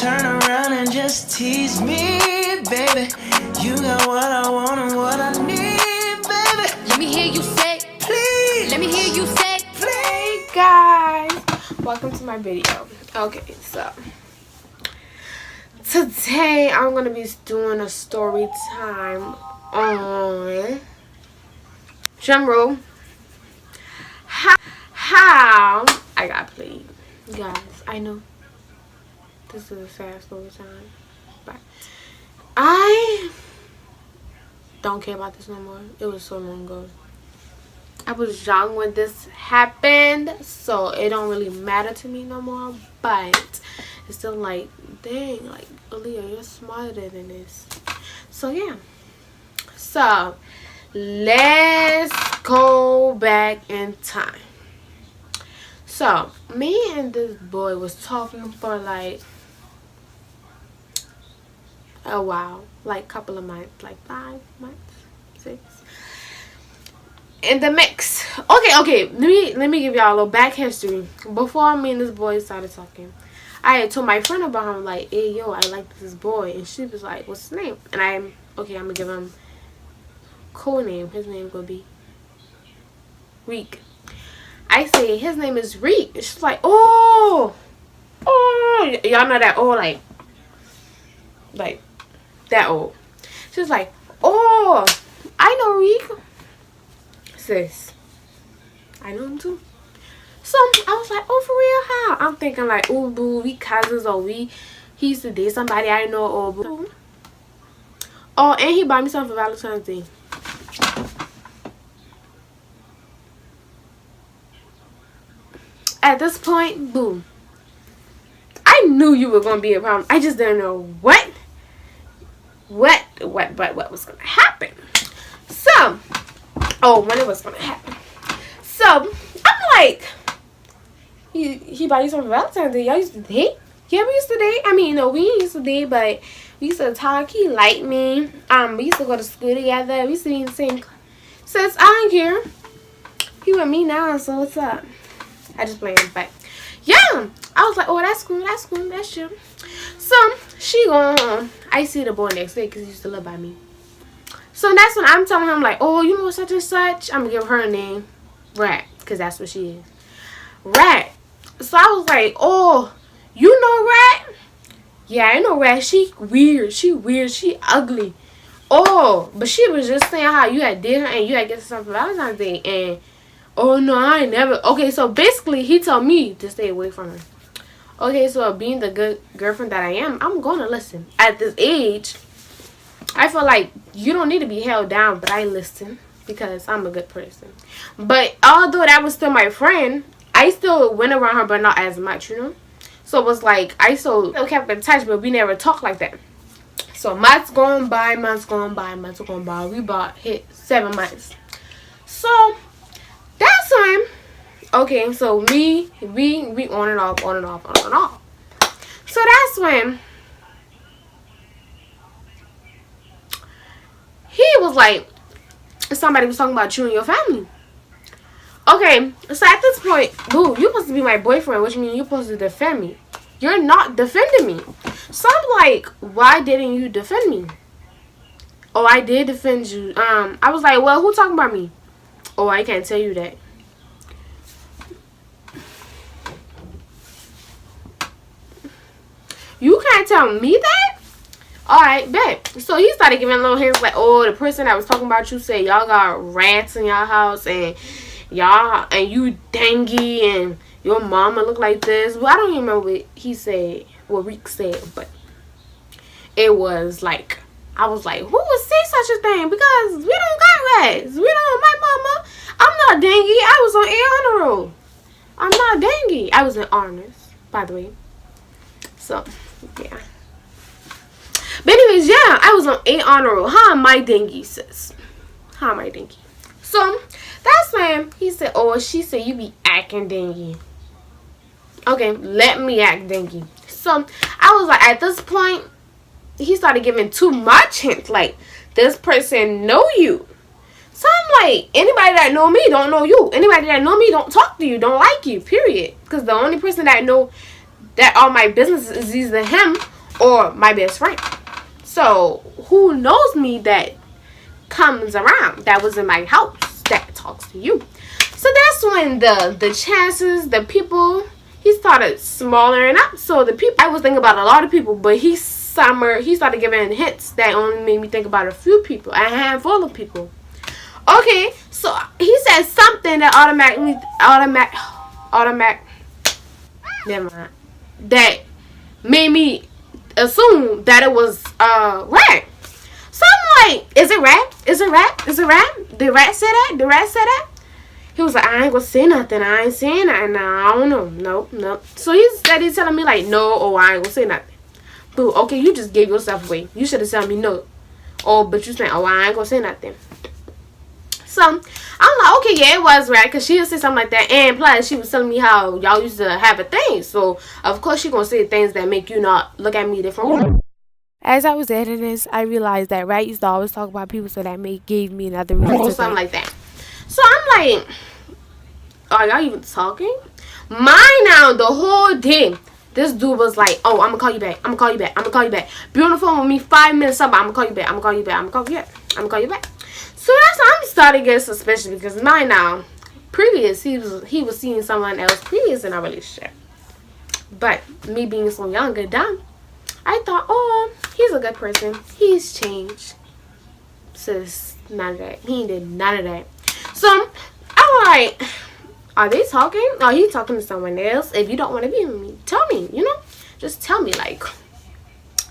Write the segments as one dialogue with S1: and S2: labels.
S1: turn around and just tease me, baby. You got what I want and what I need, baby.
S2: Let me hear you say,
S1: please.
S2: Let me hear you say,
S3: please. Guys, welcome to my video. Okay, so today I'm gonna be doing a story time on drumroll. How I got played. Guys, I know this is a sad story time, but I don't care about this no more. It was so long ago. I was young when this happened, so it don't really matter to me no more, but it's still like, dang, like, Aaliyah, you're smarter than this. So yeah, so let's go back in time. So me and this boy was talking for like a while, like couple of months, like 5 months, 6. In the mix. Okay, let me give y'all a little back history. Before me and this boy started talking, I had told my friend about him, like, hey yo, I like this boy, and she was like, what's his name? And I'm gonna give him cool name. His name gonna be Reek. I say his name is Reek. She's like, oh, y'all know that old, like that old. She's like, oh, I know Reek. Sis, I know him too. So I was like, oh, for real? How? I'm thinking like, oh, boo, we cousins, or he used to date somebody I know, or boo. Oh, and he bought me something for Valentine's Day. At this point, boom, I knew you were gonna be a problem. I just didn't know what was gonna happen. So, when it was gonna happen. So I'm like, he bought you something for Valentine's Day. Y'all used to date? Yeah, we used to date. I mean, no, we used to date, but we used to talk. He liked me. We used to go to school together. We used to be in the same class. Since I don't care. He with me now, so what's up? I just playing, but yeah, I was like, oh, that's cool, that's true. So she going home. I see the boy next day because he used to live by me. So that's when I'm telling him, like, oh, you know such and such. I'm gonna give her a name, Rat, because that's what she is, Rat. So I was like, oh, you know Rat? Yeah, I know Rat. She weird, she ugly. Oh, but she was just saying how you had did her and you had get something for Valentine's Day, and oh no, I ain't never. Okay, so basically he told me to stay away from her. Okay, so being the good girlfriend that I am, I'm gonna listen. At this age, I feel like you don't need to be held down, but I listen because I'm a good person. But although that was still my friend, I still went around her, but not as much, you know. So it was like I still kept in touch, but we never talked like that. So months going by. We about hit 7 months. So that's time. Okay, so we on and off. So that's when he was like, somebody was talking about you and your family. Okay, so at this point, boo, you're supposed to be my boyfriend, which means you're supposed to defend me. You're not defending me. So I'm like, why didn't you defend me? Oh, I did defend you. I was like, well, who talking about me? Oh, I can't tell you that. You can't tell me that? Alright, bet. So he started giving little hints like, oh, the person that was talking about you said y'all got rats in y'all house, and y'all, and you dengue, and your mama look like this. Well, I don't even remember what he said, what Reek said, but it was like, I was like, who would say such a thing? Because we don't got rats. We don't, my mama. I'm not dengue. I was on A honor roll. I'm not dengue. I was in honors, by the way. So, yeah. But anyways, yeah, I was on A honor roll. How am I dengue, sis? How am I dengue? So, that's when he said, oh, she said you be acting dengue. Okay, let me act dengue. So, I was like, at this point, he started giving too much hints. Like, this person know you. So I'm like, anybody that know me don't know you. Anybody that know me don't talk to you, don't like you, period. Because the only person that know that all my business is either him or my best friend. So who knows me that comes around, that was in my house, that talks to you. So that's when the chances, the people, he started smaller up. So the people, I was thinking about a lot of people, but he started giving hints that only made me think about a few people, a handful of people. Okay, so he said something that never mind, that made me assume that it was Rat. So I'm like, is it Rat? Is it Rat? Is it Rat? Did Rat say that? Did Rat say that? He was like, I ain't gonna say nothing. I ain't saying nothing. Nah, I don't know. Nope. So he's telling me like, no, oh, I ain't gonna say nothing. Boo, okay, you just gave yourself away. You should have told me no. Oh, but you saying, oh, I ain't gonna say nothing. So I'm like, okay, yeah, it was Rat, because she would say something like that. And plus, she was telling me how y'all used to have a thing. So of course she gonna say things that make you not look at me different. As I was editing this, I realized that Rat used to always talk about people, so that gave me another reason or something like that. So I'm like, are y'all even talking? Mine now, the whole day, this dude was like, oh, I'm gonna call you back. I'm gonna call you back. I'm gonna call you back. Be on the phone with me 5 minutes up. I'm gonna call you back. I'm gonna call you back. I'm gonna call you back. I'm gonna call you back. So that's how I'm starting to get suspicious, because mine now, previous, he was seeing someone else previous in our relationship. But me being so young and dumb, I thought, oh, he's a good person. He's changed. Sis, none of that. He did none of that. So I'm like, are they talking? Are he talking to someone else? If you don't want to be with me, tell me, just tell me. Like,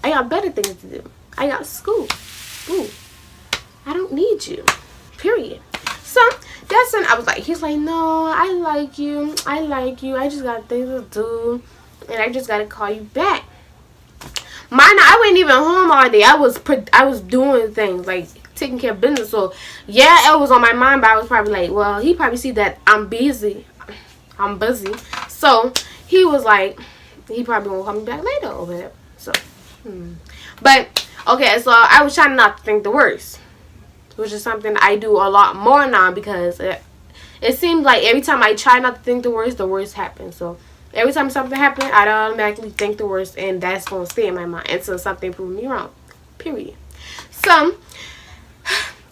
S3: I got better things to do. I got school. Ooh, I don't need you, period. So that's when I was like, he's like, no, I like you. I just got things to do, and I just gotta call you back. Mine, I wasn't even home all day. I was doing things, like taking care of business. So yeah, it was on my mind, but I was probably like, well, he probably see that I'm busy. So he was like, he probably won't call me back later or whatever. So but okay, so I was trying not to think the worst, which is something I do a lot more now, because it seems like every time I try not to think the worst happens. So every time something happens, I automatically think the worst, and that's going to stay in my mind until something proves me wrong, period. So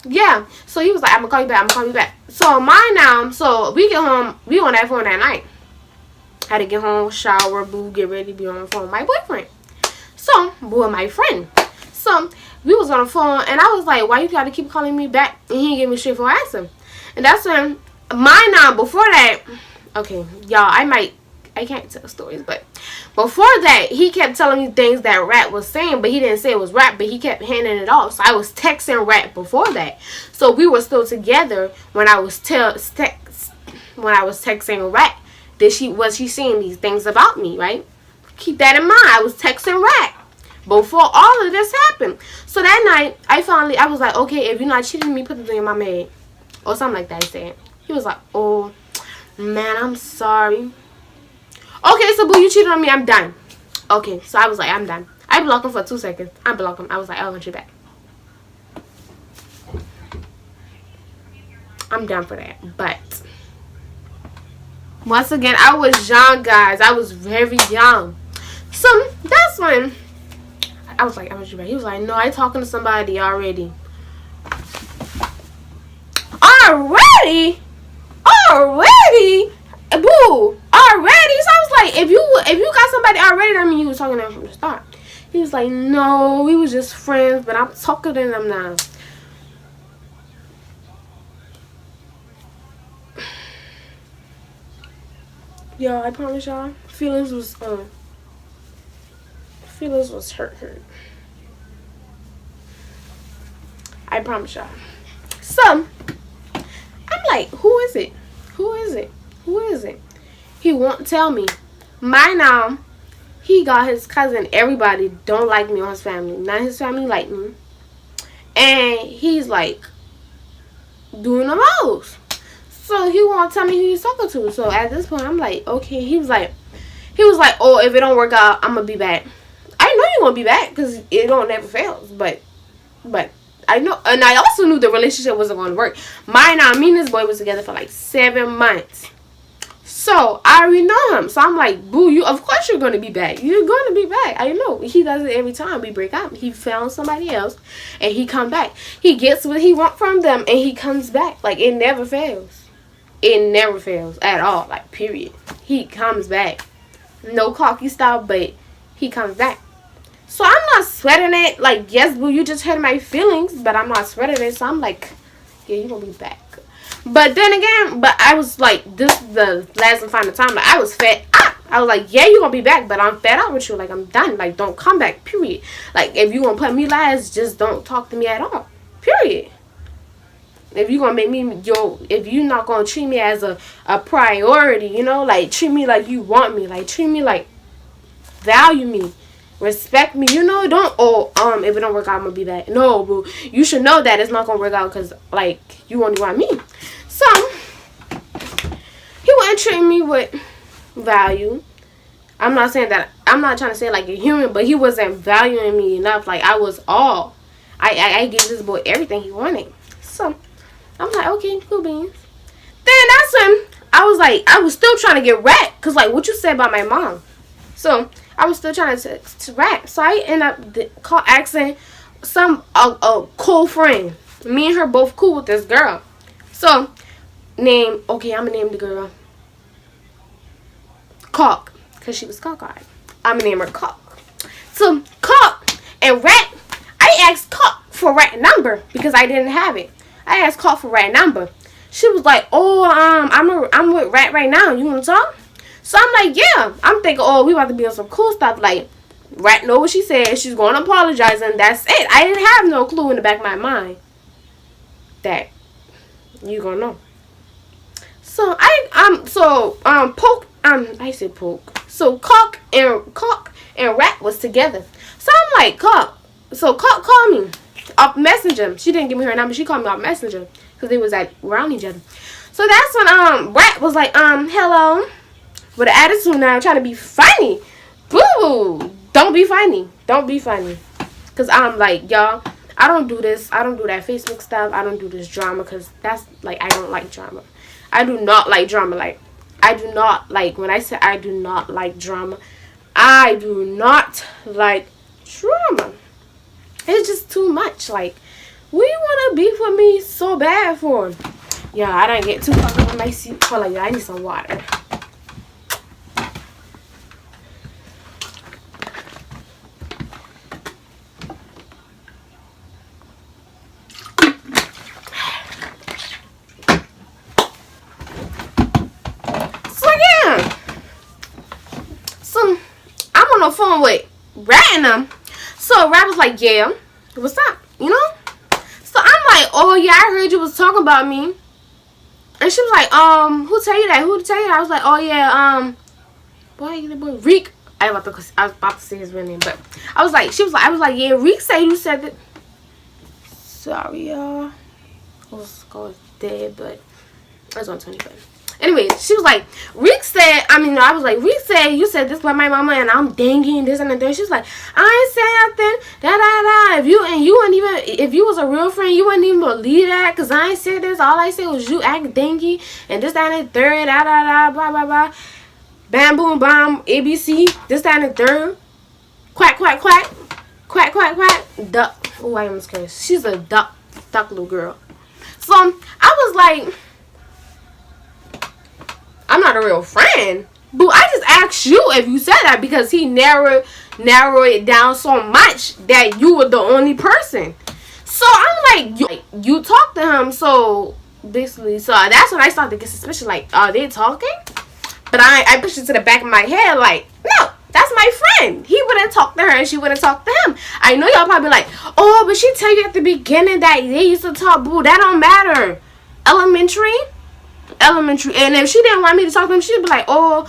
S3: yeah, so he was like, I'm gonna call you back. So mine now, so we get home, we on that phone that night. Had to get home, shower, boo, get ready, be on the phone with my boyfriend. So, boo and my friend. So we was on the phone, and I was like, why you gotta keep calling me back? And he gave me a straightforward answer. And that's when mine now, before that, okay, y'all, I can't tell stories, but before that, he kept telling me things that Rat was saying, but he didn't say it was Rat, but he kept handing it off. So I was texting Rat before that. So we were still together when I was texting Rat. Was she saying these things about me, right? Keep that in mind. I was texting Rat before all of this happened. So that night, I was like, okay, if you're not cheating me, put the thing in my maid, or something like that. He said. He was like, oh man, I'm sorry. Okay, so boo, you cheated on me. I'm done. Okay, so I was like, I'm done. I blocked him for 2 seconds. I blocked him. I was like, I want you back. I'm done for that. But once again, I was young, guys. I was very young. So that's when I was like, I want you back. He was like, no, I talking to somebody already. Already? Boo, already? So I was like, if you got somebody already, that means you was talking to them from the start. He was like, no, we was just friends, but I'm talking to them now. Yo, I promise y'all, feelings was hurt. I promise y'all. So I'm like, who is it? He won't tell me. Mine now, he got his cousin. Everybody don't like me on his family. None of his family like me. And he's like doing the most. So he won't tell me who he's talking to. So at this point, I'm like, okay. He was like, oh, if it don't work out, I'm gonna be back. I know you're gonna be back, because it don't never fails. But I know, and I also knew the relationship wasn't gonna work. Me and this boy was together for like 7 months. So I already know him. So I'm like, boo, you of course you're gonna be back. You're gonna be back. I know. He does it every time we break up. He found somebody else and he come back. He gets what he want from them and he comes back. Like, it never fails. It never fails at all. Like, period. He comes back. No cocky style, but he comes back. So I'm not sweating it. Like, yes, boo, you just hurt my feelings, but I'm not sweating it. So I'm like, yeah, you gonna be back. But then again, I was like, this is the last and final time. Like, I was fed up. I was like, yeah, you gonna be back, but I'm fed up with you. Like, I'm done. Like, don't come back, period. Like, if you gonna put me last, just don't talk to me at all, period. If you gonna make me if you not gonna treat me as a priority, you know, like, treat me like you want me, like, treat me like, value me, respect me, you know. Don't if it don't work out, I'm gonna be back. No, boo, you should know that it's not gonna work out because, like, you only want me. So he wasn't treating me with value. I'm not trying to say like a human, but he wasn't valuing me enough. Like, I was all I gave this boy everything he wanted. So I'm like, okay, cool beans. Then that's when I was like, I was still trying to get wrapped, because, like, what you said about my mom. So I was still trying to rap. So I end up asking a cool friend. Me and her both cool with this girl. So I'm gonna name the girl Caulk, because she was cockeyed. I'm gonna name her Caulk. So Caulk and Rat, I asked Caulk for Rat number because I didn't have it. I asked Caulk for Rat number. She was like, oh, I'm with Rat right now. You wanna talk? So I'm like, yeah. I'm thinking, oh, we about to be on some cool stuff. Like, Rat know what she said. She's going to apologize, and that's it. I didn't have no clue in the back of my mind that you gonna know. So So Caulk and Rat was together. So I'm like, Caulk. So Caulk called me off Messenger. She didn't give me her number. She called me off Messenger because they was around each other. So that's when Rat was like, hello. With an attitude now, trying to be funny. Boo! Don't be funny. Don't be funny. Because I'm like, y'all, I don't do this. I don't do that Facebook stuff. I don't do this drama because that's, like, I don't like drama. I do not like drama. Like, I do not like, when I say I do not like drama, I do not like drama. It's just too much. Like, what do you want to beef with me so bad for? Yeah, I don't get too fucked up in my seat. Hold on, yeah, I need some water. On the phone with Rat and them. So Rat was like, yeah, what's up? You know? So I'm like, oh yeah, I heard you was talking about me. And she was like, who tell you that? Who tell you that? I was like, oh yeah, boy, Reek. I was about to say his real name, but I was like, yeah, Reek said you said that. Sorry, y'all. I was dead, but I was on 25. Anyway, she was like, Reek said, I was like, Reek said you said this about my mama and I'm dingy and this and that. She was like, I ain't saying nothing, if you was a real friend, you wouldn't even believe that, because I ain't said this. All I said was you act dingy and this, that, and the third, blah, blah, blah. Bam, boom, bomb, ABC, this, that, and the third. Quack, quack, quack. Quack, quack, quack. Duck. Oh, I almost cursed. She's a duck little girl. So, I was like, I'm not a real friend. Boo, I just asked you if you said that because he narrowed it down so much that you were the only person. So I'm like, you talk to him, so basically, so that's when I started to get suspicious. Like, are they talking? But I pushed it to the back of my head, like, no, that's my friend. He wouldn't talk to her and she wouldn't talk to him. I know y'all probably like, oh, but she tell you at the beginning that they used to talk. Boo, that don't matter. Elementary, and if she didn't want me to talk to him, she'd be like, oh,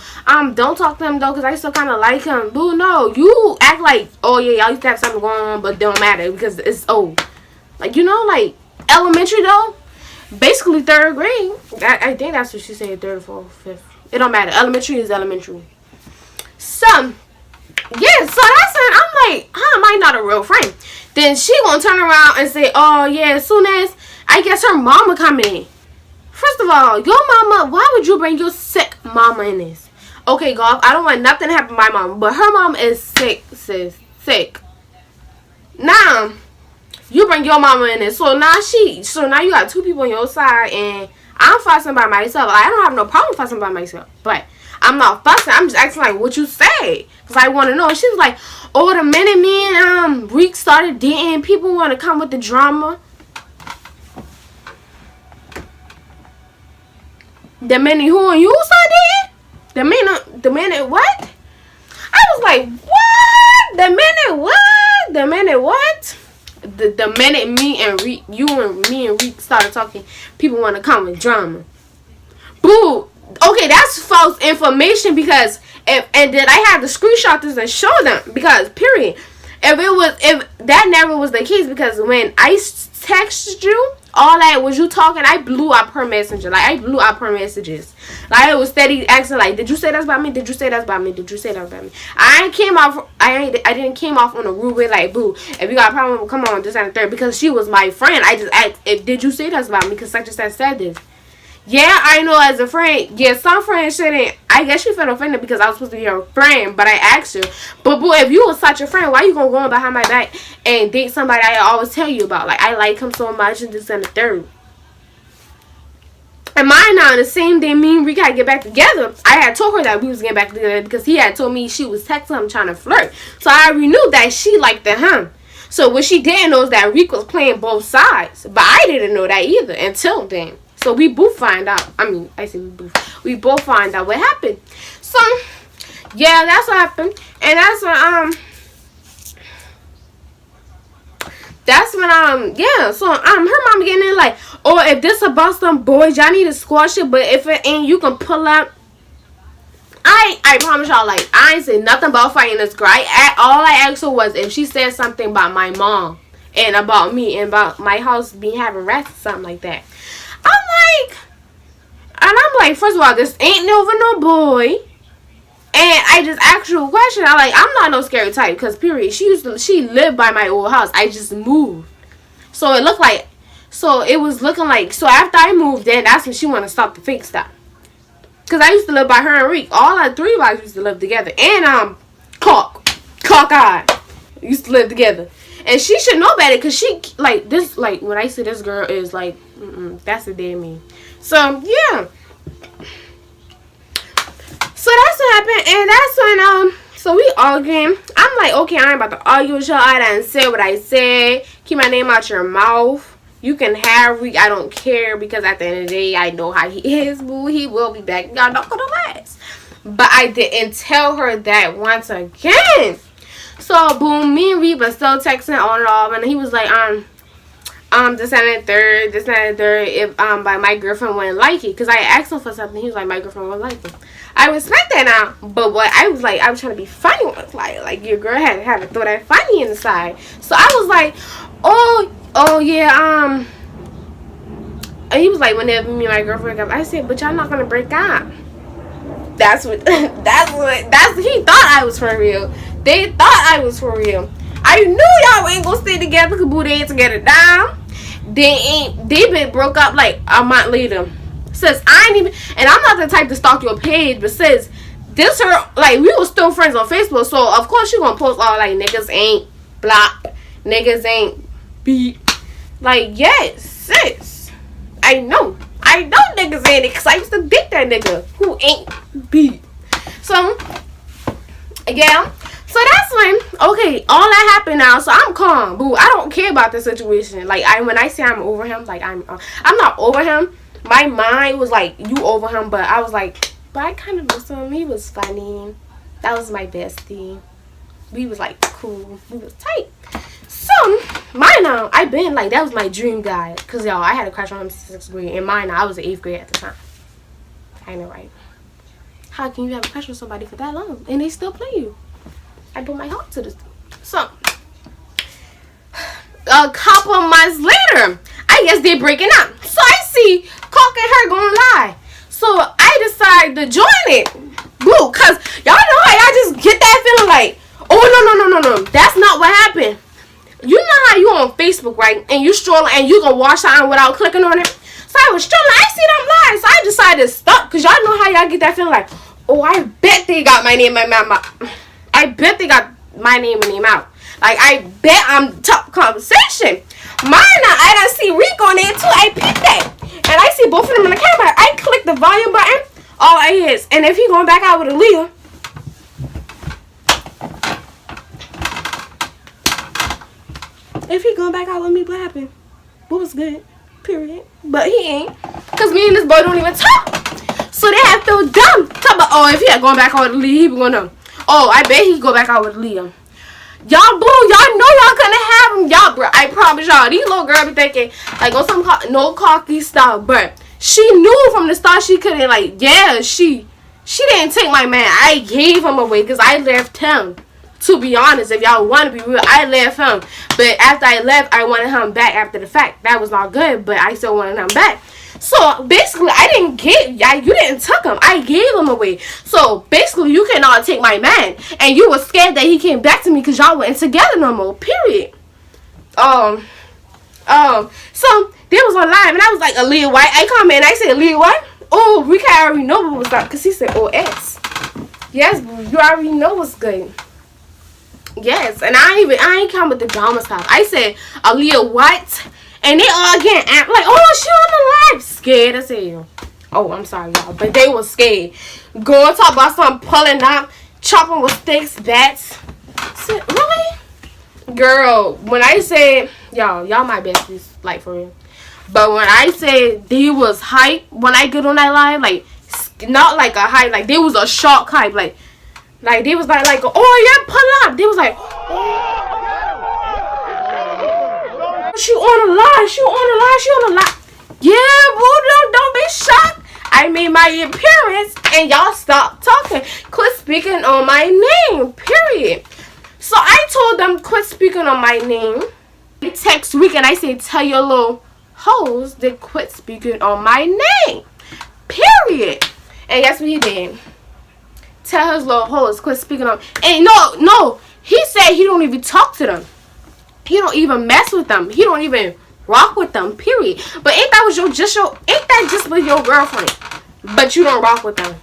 S3: don't talk to him though, because I still kind of like him. Boo, no, you act like, oh yeah, y'all used to have something going on, but don't matter because it's old. Like, you know, like elementary though, basically 3rd grade. I think that's what she said, 3rd, 4th, 5th. It don't matter. Elementary is elementary. So yeah, so that's when I'm like, how am I not a real friend? Then she gonna turn around and say, oh yeah, as soon as I guess her mama come in. First of all, your mama, why would you bring your sick mama in this? Okay, Golf, I don't want nothing to happen to my mom, but her mom is sick, sis. Sick. Now, you bring your mama in this. So now you got two people on your side, and I'm fussing by myself. Like, I don't have no problem fussing by myself, but I'm not fussing. I'm just asking, like, what you say? Because I want to know. And she was like, oh, the minute me and Reek started dating, people want to come with the drama. The minute who and you started dating? The minute what? I was like, what? The minute what? The minute what? The minute me and Reek started talking, people want to come with drama. Boo. Okay, that's false information because and then I have to screenshot this and show them because period. If that never was the case, because when I texted you, all that was you talking, I blew up her messenger. Like, I blew up her messages. Like, it was steady asking, like, did you say that's about me? Did you say that's about me? Did you say that's about me? I didn't came off on a rude way, like, boo, if you got a problem, come on, this and the third. Because she was my friend. I just asked, did you say that's about me? Because such and such said this. Yeah, I know as a friend. Yeah, some friends shouldn't. I guess she felt offended because I was supposed to be her friend, but I asked her. But boy, if you was such a friend, why you gonna go on behind my back and date somebody I always tell you about? Like, I like him so much and this and the third. And mine now, the same day me and Rika had to get back together, I had told her that we was getting back together because he had told me she was texting him trying to flirt. So I already knew that she liked him. So what she didn't know is that Rika was playing both sides. But I didn't know that either until then. So we both find out. I mean, I say we both find out what happened. So yeah, that's what happened. And that's when yeah. So her mom getting in like, oh, if this about some boys, y'all need to squash it. But if it ain't, you can pull up. I promise y'all, like, I ain't say nothing about fighting this girl. All I asked her was if she said something about my mom and about me and about my house being having rats or something like that. I'm like, first of all, this ain't over no boy. And I just asked you a question. I'm not no scary type, because period. She lived by my old house. I just moved. So it was looking like, so after I moved in, that's when she wanted to stop the fake stuff. Because I used to live by her and Reek. All three of us used to live together. And Cockeye used to live together. And she should know better, because she, like, this, like, when I say this girl is, like, that's the damn me. So, yeah. So, that's what happened. And that's when, so we arguing. I'm like, okay, I ain't about to argue with y'all. I done said what I said. Keep my name out your mouth. You can have Reek. I don't care, because at the end of the day, I know how he is, boo. He will be back. Y'all not gonna last. But I didn't tell her that once again. So, boom, me and Reba still texting on and off, and he was like, this and the third, if, like, my girlfriend wouldn't like it, because I asked him for something, he was like, my girlfriend wouldn't like it. I respect that now, but what I was trying to be funny with, like, your girl had to throw that funny inside. So, I was like, oh, yeah, and he was like, whenever me and my girlfriend got, I said, but y'all not gonna break up. He thought I was for real. They thought I was for real. I knew y'all ain't gonna stay together, because boo, they ain't together down. They been broke up like a month later. Sis, I ain't even, and I'm not the type to stalk your page, but sis, this her, like, we were still friends on Facebook, so of course she gonna post all, like, niggas ain't blocked, niggas ain't beat. Like, yes, sis, I know niggas ain't it, because I used to date that nigga who ain't beat. So, yeah. So that's when, okay, all that happened now, so I'm calm, boo. I don't care about the situation. Like, when I say I'm over him, like, I'm not over him. My mind was like, you over him, but I was like, but I kind of miss him. He was funny. That was my bestie. We was, like, cool. We was tight. So, mine now, I been, like, that was my dream guy. Because, y'all, I had a crush on him in 6th grade. And mine now, I was in 8th grade at the time. I know, right? How can you have a crush on somebody for that long? And they still play you? I put my heart to this. So, a couple months later, I guess they're breaking up. So, I see Cock and her going live. So, I decide to join it. Boo, because y'all know how y'all just get that feeling like, oh, no. That's not what happened. You know how you on Facebook, right? And you stroll and you gonna watch something without clicking on it. So So I was strolling. I see them lies. So I decided to stop. Because y'all know how y'all get that feeling like, oh, I bet they got my name in my mouth. I bet they got my name in their mouth. Like, I bet I'm top conversation. Mine, I done see Rick on there too. I peeped that. And I see both of them in the camera. I click the volume button. All I hear is, and if he going back out with Aaliyah. If he going back out with me, what happened? What was good? Period. But he ain't. Because me and this boy don't even talk. So they have to dumb. Talk about, oh, if he had going back out with Aaliyah, he was going to, oh, I bet he go back out with Aaliyah. Y'all boo, y'all know y'all couldn't have him. Y'all, bro, I promise y'all, these little girls be thinking, like, on some no cocky stuff, but she knew from the start she couldn't, like, yeah, she didn't take my man. I gave him away because I left him. To be honest, if y'all want to be real, I left him. But after I left, I wanted him back after the fact. That was not good, but I still wanted him back. So, basically, I didn't give, you didn't took him. I gave him away. So, basically, you cannot take my man. And you were scared that he came back to me because y'all weren't together no more, period. So, they was on live, and I was like, Aaliyah White. I come in, I said, Aaliyah White? Oh, we can already know what was up, because he said, OS. Yes, you already know what's good. Yes, and I ain't come with the drama stuff. I said, Aaliyah White. And they all getting amped like, oh, she on the live. Scared as hell. Oh, I'm sorry, y'all. But they was scared. Going talk about something pulling up, chopping with sticks, bats. I said, really? Girl, when I said, y'all my besties, like, for real. But when I said they was hype, when I get on that live, like, not like a hype, like, they was a shock hype. Like they was like, oh, yeah, pull up. They was like, oh. She on the line. Yeah, boo, don't be shocked. I made my appearance and y'all stop talking. Quit speaking on my name, period. So I told them, quit speaking on my name. I text Rick and I say, tell your little hoes they quit speaking on my name, period. And guess what he did? Tell his little hoes quit speaking on. And no, he said he don't even talk to them. He don't even mess with them. He don't even rock with them, period. But ain't that just with your girlfriend? But you don't rock with them.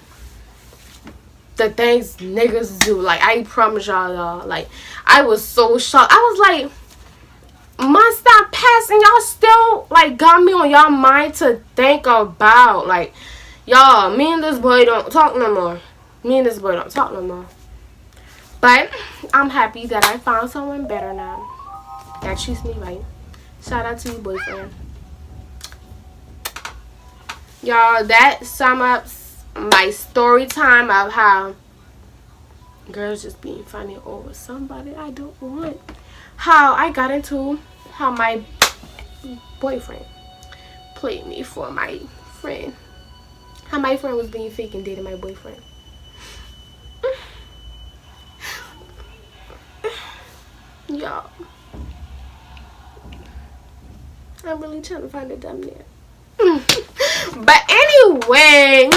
S3: The things niggas do. Like, I promise y'all, like, I was so shocked. I was like, months stop passing, y'all still, like, got me on y'all mind to think about. Like, y'all, me and this boy don't talk no more. But I'm happy that I found someone better now. That treats me right. Shout out to your boyfriend. Y'all, that sums up my story time of how girls just being funny over somebody I don't want. How I got into how my boyfriend played me for my friend. How my friend was being fake and dating my boyfriend. Y'all, I'm really trying to find a thumbnail. But anyway,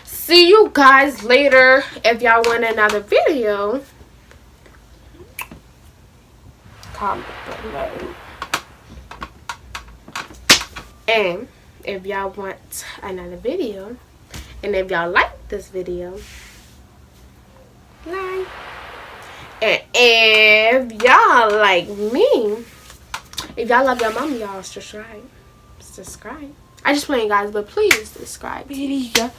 S3: see you guys later. If y'all want another video, comment below. And if y'all want another video, and if y'all like this video, like. And if y'all like me, if y'all love your mama, y'all subscribe. I just playing, guys, but please subscribe. Video.